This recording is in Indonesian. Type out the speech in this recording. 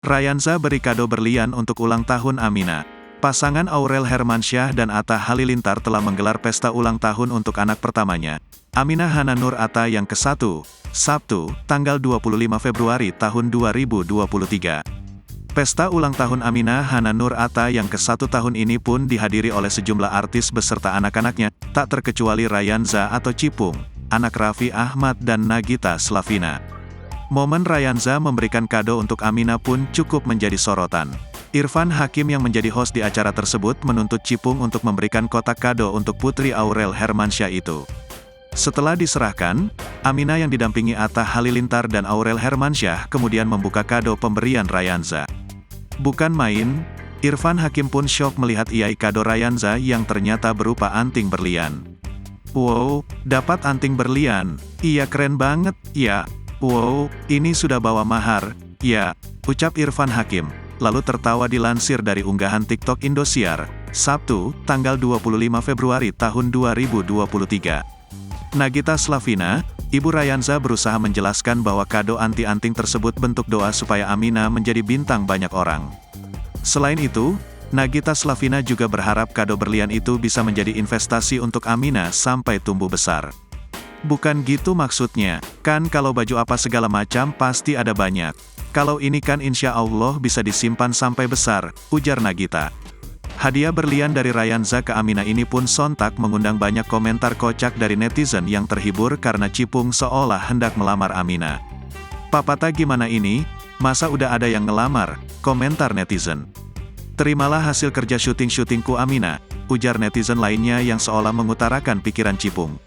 Rayanza beri kado berlian untuk ulang tahun Amina. Pasangan Aurel Hermansyah dan Atta Halilintar telah menggelar pesta ulang tahun untuk anak pertamanya, Aminah Hana Nur Atta yang ke-1, Sabtu, tanggal 25 Februari tahun 2023. Pesta ulang tahun Aminah Hana Nur Atta yang ke-1 tahun ini pun dihadiri oleh sejumlah artis beserta anak-anaknya, tak terkecuali Rayanza atau Cipung, anak Raffi Ahmad dan Nagita Slavina. Momen Rayanza memberikan kado untuk Aminah pun cukup menjadi sorotan. Irfan Hakim yang menjadi host di acara tersebut menuntut Cipung untuk memberikan kotak kado untuk putri Aurel Hermansyah itu. Setelah diserahkan, Aminah yang didampingi Atta Halilintar dan Aurel Hermansyah kemudian membuka kado pemberian Rayanza. Bukan main, Irfan Hakim pun syok melihat iai kado Rayanza yang ternyata berupa anting berlian. Wow, dapat anting berlian, iya keren banget, ya. Wow, ini sudah bawa mahar, ya, ucap Irfan Hakim, lalu tertawa dilansir dari unggahan TikTok Indosiar, Sabtu, tanggal 25 Februari tahun 2023. Nagita Slavina, ibu Rayanza berusaha menjelaskan bahwa kado anti-anting tersebut bentuk doa supaya Aminah menjadi bintang banyak orang. Selain itu, Nagita Slavina juga berharap kado berlian itu bisa menjadi investasi untuk Aminah sampai tumbuh besar. Bukan gitu maksudnya, kan kalau baju apa segala macam pasti ada banyak. Kalau ini kan insya Allah bisa disimpan sampai besar, ujar Nagita. Hadiah berlian dari Rayanza ke Aminah ini pun sontak mengundang banyak komentar kocak dari netizen yang terhibur karena Cipung seolah hendak melamar Aminah. Papata gimana ini, masa udah ada yang ngelamar, komentar netizen. Terimalah hasil kerja syuting-syutingku Aminah, ujar netizen lainnya yang seolah mengutarakan pikiran Cipung.